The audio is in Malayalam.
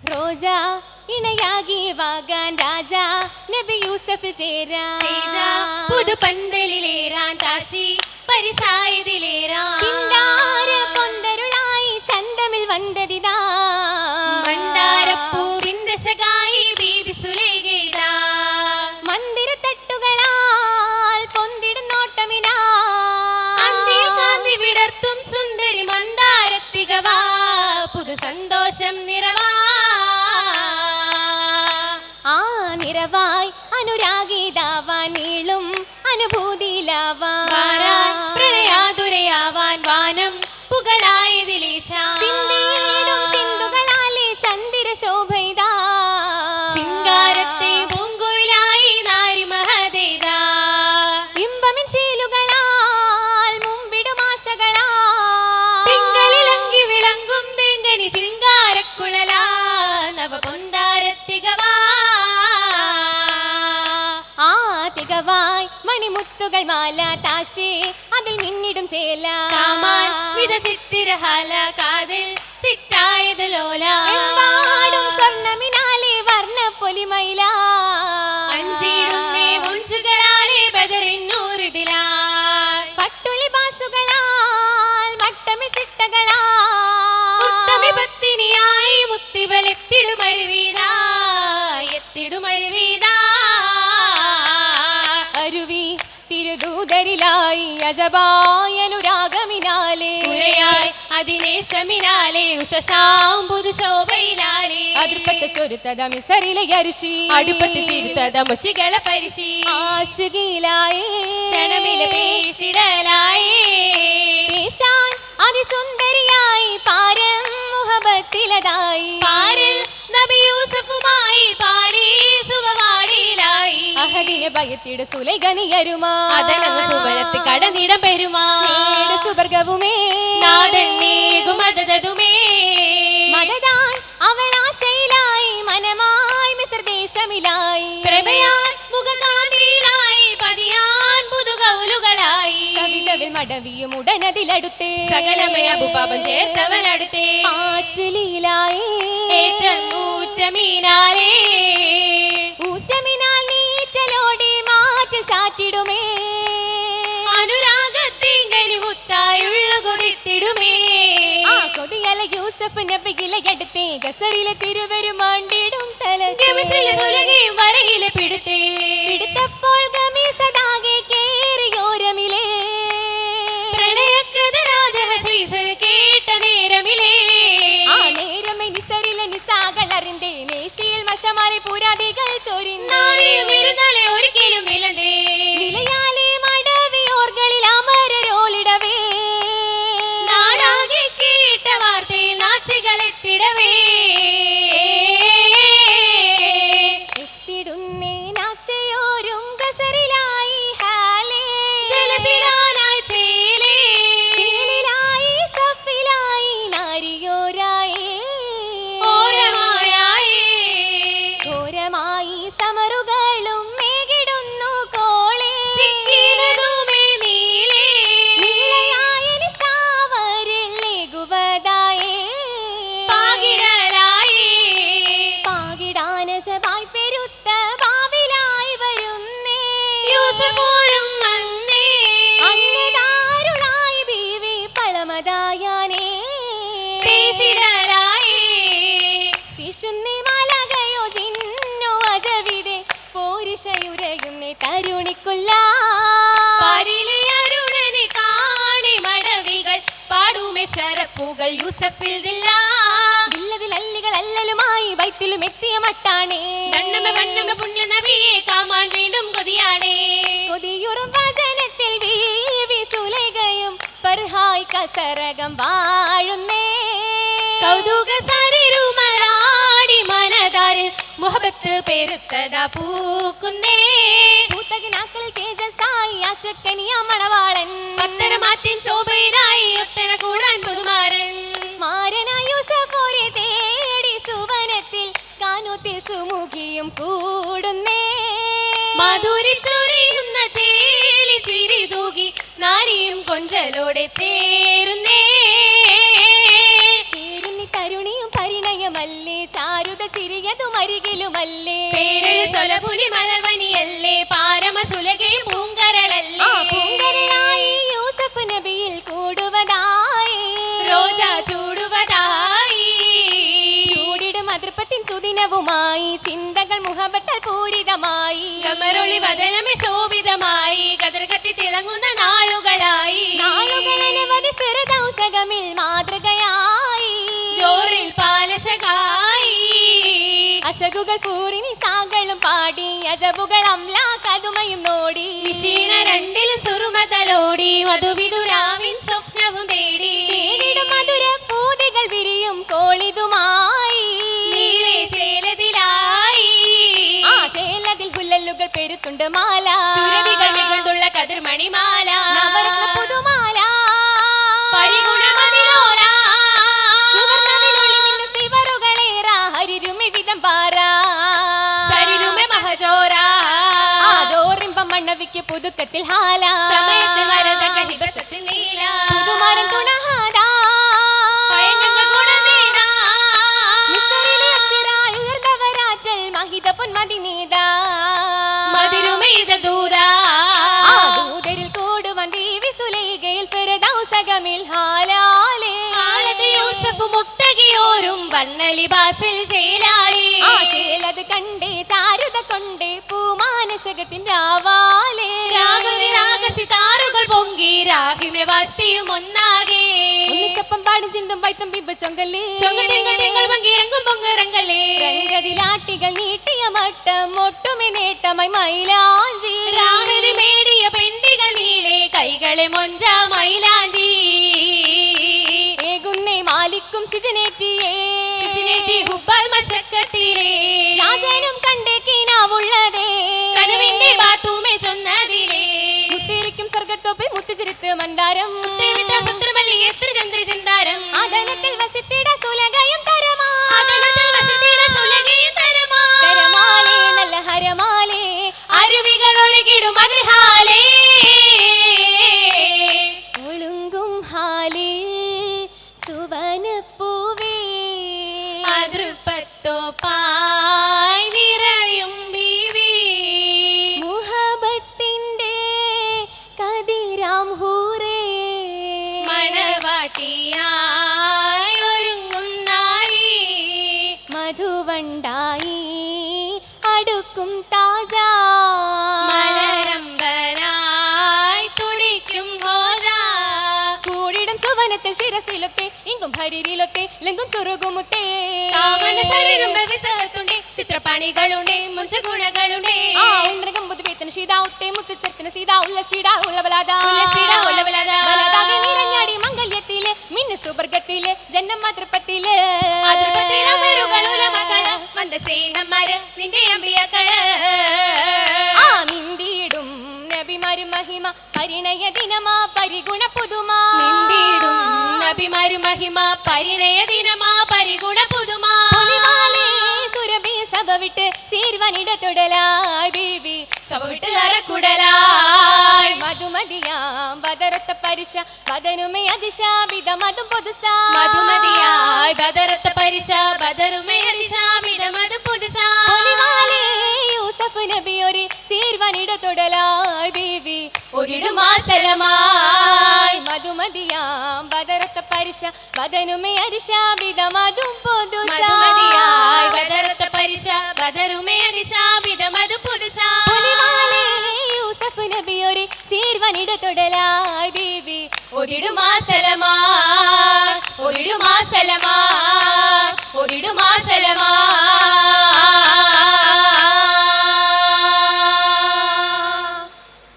റോജ ഇണയാകി വാഗാൻ രാജ നബി യൂസഫിൽ ചേരാൻ പുതുപന്തലിലേറാൻ കാശി പരിശായതിലേറാൻ ചിന്താര പൊന്തരുളായി ചന്തമിൽ വந்தതിതാ മന്ദാരപ്പൂവിന്റെ ശകായി ബീബി സുലൈഖ മന്ദിരത്തട്ടുകളാൽ പൊന്തിടുന്നോട്ടമിനാ അന്തിയിൽ കാന്തി വിടർത്തും സുന്ദരി മന്ദാരത്തികവാ പുതു സന്തോഷം നിറവാ ആ നിറവായി അനുരാഗീതാവാൻ നീളും അനുഭൂതിയിലാവാൻ പ്രണയാതുരയാവാൻ വാനം പുകളായതിലേശാൻ ചിന്തയിടും ചിന്തുകളാലെ ചന്ദിര ശോഭയിതാ ശിങ്കാരത്തെ പൂങ്കുയിലായി നാരി മഹദേദാ ഇമ്പമിൻ ശീലുകളാൽ മുമ്പിടും ആശകളാ തിങ്കളിലങ്കി വിളങ്ങും തെങ്കനി ശിങ്കാരക്കുഴലാ നവ പൊന്താരത്തികവാ ആ തികവായി മണിമുത്തുകൾ മാല താശേ അതിൽ മിന്നിടും ചേല കാമാൻ വിധ ചിത്തിരഹാല കാതിൽ ചിറ്റായത് ലോല എമ്പാടും സ്വർണ്ണമിനാലെ വർണ്ണ പൊലിമയില അഞ്ചിടുന്നേ മുഞ്ചുകളാലെ ബദറിന്നൂറിതിലാ പട്ടുളി ബാസുകളാൽ മട്ടമിൽ ചിട്ടകളാ ഉത്തമി പത്തിനിയായി മുത്തിവളെത്തിടുമരുവീതാ എത്തിടുമരുവീതാ അരുവി തിരുദൂതരിലായി അജബായ അനുരാഗമിനാലേ ഉരയായി അതിനേശമിനാലെ ഉഷസാമ്പുതു ശോഭയിലാലെ അതിർപ്പത്തെ ചൊരുത്തത മിസറിലെ അരുഷി അടുപ്പത്ത് തിരുത്തത മുഷികള പരിശി ആശുകയിലായേ ക്ഷണമില പേശിടലായേ പേശാൻ അതിസുന്ദരിയായി പാരം മുഹബത്തിലതായി പാരിൽ നബി യൂസഫുമായി പാടി സുവവാടിയിലായി അഹദിനെ ഭയത്തിട് സുലൈഖനിയരുമാ അതനങ്ങ് സുവനത്ത് കടനിടം പെരുമാ സുവർഗവുമേ നാദൻ നീകും മദദതുമേ മദദാൻ അവൾ ആശയിലായി മനമായി മിസ്ർ ദേശമിലായി പ്രഭയാൻ മുഖകാന്തിയിലായി പതിയാൻ പുതുകൗലുകളായി കവിതവിൽ മടവിയും ഉടനതിലടുത്തേ സകലമയ അബുപാപം ചേർത്തവനടുത്തേ ആറ്റുലീലായി ഏറ്റം ഊറ്റമീനാലേ ഊറ്റമിനാൽ നീറ്റലോടെ മാറ്റിൽ ചാറ്റിടുമേ അനുരാഗത്തിങ്കനി മുത്തായുള്ള കൊതിത്തിടുമേ ആ കൊതിയല യൂസഫ് നബിയിലെ അടുത്തേ ഗസറിലെ തിരുവരുമാണ്ടിടും ഗമിസിലെ സുലകയും വരയിലെ പിടുത്തേ പിടുത്തപ്പോൾ ഗമീസദാകെ കേറിയോരമിലേ പ്രണയക്കഥ രാജഹസീസ് കേട്ട നേരമിലേ ആ നേരമേ നിസറിലെ നിസാകൾ അറിന്തേ നേശിയിൽ മഷമാലെ പുരാതികൾ നാരിയും ഇരുന്നലെ ഒരിക്കലും നിലന്തേ നിലയാലെ മടവിയോർകളിൽ അമരരോളിടവേ നാടാകെ കേട്ട വാർത്തയിൽ നാച്ചികളെത്തിടവേ എത്തിടുന്നേ നാച്ചയോരും ഗസറിലായി ഹാലേ ജലസിടാനായി ചേലേ ചേലിലായി സഫിലായി നാരിയോരായി ഓരമായായി ഘോരമായി സമറുകളും മേകിടുന്നു കോളേ സിക്കിനതുമേ നീലേ നീലയായ നിസാവരിൽ ലഘുവതായേ പാകിടലായി പാകിടാനജമായി പെരുത്ത ബാവിലായി വരുന്നേ യൂസഫോരും വന്നേ അന്നദാരുളായി ബീവി പളമതായാനേ പേശിടലായി വിശുന്നി മലകയോ ജിന്നു അജവിതെ പോരിഷയുരയുന്നേ തരുണിക്കുള്ള പാരിലെ അരുണനെ കാണി മടവികൾ പാടുമെ ഷറഫുകൾ യൂസഫിൽ ദില്ലാ ദില്ലതിലല്ലികൾ അല്ലലുമായി വൈത്തിലും എത്തിയ മട്ടാണേ വണ്ണമ വണ്ണമ പുണ്യ നബിയെ കാമാൻ വീണ്ടും കൊതിയാണേ കൊതിയുറും വചനത്തിൽ ബീവി സുലൈഖയും ഫർഹായ് കസരകം വാഴുന്നേ കൗതുക സരിരുമലാടി മനതാരിൽ മുഹബത്ത് പെരുത്തതാ പൂക്കുന്നേ പൂത്തകിനാക്കൾ തേജസായി ആറ്റക്കനിയ മണവാളൻ പത്തരമാറ്റിൻ ശോഭയിലായി ഒത്തന കൂടാൻ പുതുമാരൻ മാരനായ യൂസഫോരെ തേടി സുവനത്തിൽ കാനൂത്തിൽ സുമുഖിയും കൂടുന്നേ മാധുരി ചൊരിയുന്ന ചേലി ചിരി തൂകി നാരിയും കൊഞ്ചലോടെ ചേരുന്നേ ചേരുന്നി തരുണിയും പരിണയമല്ലേ ചാരുത ചിരിയതും അരികിലുമല്ലേ പേരൊരു സൊലപുരി മലർവനിയല്ലേ പാരമസുലകെ പൂങ്കരളല്ലേ പൂങ്കരളായി യൂസഫ് നബിയിൽ കൂടുവതായി റോജ ചൂടുവതായി ചൂടിടും അതൃപ്പത്തിൻ സുദിനവുമായി ചിന്തകൾ മുഹബത്താൽ പൂരിതമായി കമറൊളി വദനമേ ശോഭിതമായി കതിർ കത്തി തിളങ്ങുന്ന നാളുകളായി നാളുകളനവധി ഫിർദൗസകമിൽ മാതൃകയായി ജോറിൽ പാലശകായി അസകുകൾ പൂരിനി സാകളും പാടി അജബുകൾ അംലാകതുമയും നോടി ക്ഷീണ രണ്ടിൽ സുറുമതലോടി മധുവിതുരാവിൻ സ്വപ്നവും തേടി തേടിടും മധുര പൂതികൾ വിരിയും കോളിതുമായി നീളെ ചേലതിലായി ആ ചേലതിൽ ഹുല്ലല്ലുകൾ പെരുത്തുണ്ട് മാല ചുരതികൾ മികന്തുള്ള കതിർമണിമാല നവരത്ന പുതുമാല പരിഗുണമതിലോല സുവർണ്ണവിലൊളി മിന്നു സിവറുകളേറ ഹരിരുമി വിധം പാറ സരിരുമെ മഹജോര ജോറിമ്പം മണ്ണവിക്ക് പുതുക്കത്തിൽ ഹാല സമയത്ത് വരതക ഹിബസത്തിൽ നീല പുതുമാരൻ തുണഹാദാ പയങ്ങ ഗുണനീതാ മിസ്റിലെ അസിറായി ഉയർന്നവരാറ്റൽ മഹിത പൊന്മദിനീതാ മതിരുമൈത ദൂരാ ദൂതരിൽ കൂടുവാൻ ബീവി സുലൈഖയിൽ ഫിർദൗസകമിൽ ഹാലാലേ ആലത് യൂസഫ് മുക്തകിയോരും വർണ്ണലിബാസിൽ ചേലായി ചേലത് കണ്ടേ ചാരുത കൊണ്ടേ പൂമാനശകത്തിൻ രാവാലേ രാഗസിതാറുകൾ പൊങ്കി രാഹിമെ വാസ്തിയും ഒന്നാകെ ഒന്നിച്ചപ്പം പാടും ചിന്തും പൈത്തും ബിബ ചൊങ്കല് ചൊങ്കതിങ്ങൾ പങ്കിറങ്ങും പൊങ്ങിറങ്ങല്ലേ രംഗതിലാട്ടികൾ നീട്ടിയ മട്ടം ഒട്ടുമെ നേട്ടമായി മൈലാഞ്ചി രാവിലെ മേടിയ പെണ്ടികൾ നീളെ കൈകളെ മൊഞ്ച മൈലാഞ്ചി ഏകുന്നേ മാലിക്കും സിജനേറ്റിയേ ഹുബാൽ മശക്കത്തിരേ രാജനും കണ്ടേ കീനാവുള്ളതേ കനവിന്റെ ബാത്തുമേ ചൊന്നതിരേ മുത്തിരിക്കും സ്വർഗത്തോപ്പിൽ മുത്തുചിരുത്ത് മന്ദാരം സത്രമല്ലി എത്ര ചന്ദ്ര ചിന്താരം ആദനത്തിൽ വസിത്തിട സുലകയും തരമാ ആദനത്തിൽ വസിത്തിട സുലകയും തരമാ തരമാലേ നല്ല ഹരമാലേ അരുവികൾ ഒഴുകിടും അതിഹാലേ ഒളുങ്കും ഹാലിൽ സുവനപ്പൂവേ അതൃപ്പത്തോ പായ് നിറയും ബീവി മുഹബത്തിന്റെ കതിരാം ഹൂറേ മണവാട്ടിയായി ഒരുങ്ങും നാരി മധുവണ്ടായി അടുക്കും താജ മലരമ്പനായി തുടിക്കും ഹോജ കൂടിടും സുവനത്തിൽ ശിരസിലൊക്കെ ഇങ്കും ഹരിരിലൊക്കെ ലെങ്കും സുറുകുമുത്തേ വിസഹത്തുണ്ട് ചിത്രപ്പണികളുണ്ട് മുഞ്ചഗുണകളുണ്ട് ഉണ്ടകം പുതുപേത്തിന് സീതാ ഉത്തേ മുത്തുച്ചത്തിന് സീതാ ഉള്ള സീടാ ഉള്ളവലാദാ ബലദാകെ നിറഞ്ഞാടി മംഗല്യത്തില് മിന്നു സുവർഗത്തില് ജന്മ മാതൃപ്പത്തില് നിന്റെ അമ്പിയാക്കള് നിന്തിയിടും നബിമാരും മഹിമ പരിണയ ദിനമാ പരിഗുണ പുതുമാ നിന്തിടും നബിമാരു മഹിമ പരിണയ ദിനമാ പരിഗുണ പുതുമാ സുരഭി സഭ വിട്ട് ചേരുവാനിട തുടലായി ബീവി സഭ വിട്ട് അറക്കുടലായി മധുമതിയാം ബദറത്ത പരിശ ബദനുമേ അതിശാബിത മധും പൊതുസാ മധുമതിയായി ബദറത്ത പരിശ ബദറുമേ ഹരിശാമിത മധു പുതുസാ യൂസഫ് നബിയൊരു ചേരുവാനിട തുടലായി ബീവി ഒരിടുമാസലമായി മധുമതിയാം ബദറത്ത പരിശ ബദനുമേ അതിശാബിത മധും പൊതുസാ മധുമതിയായി ബദറത്ത പരിശ ബദറുമേ ഹരിശാമിത മധു പുതുസാ യൂസഫ് നബിയൊരു ചേരുവാനിട തുടലായി ബീവി ഒരിടുമാസലമായി ഒരിടുമാസലമായി ഒരിടുമാസലമായി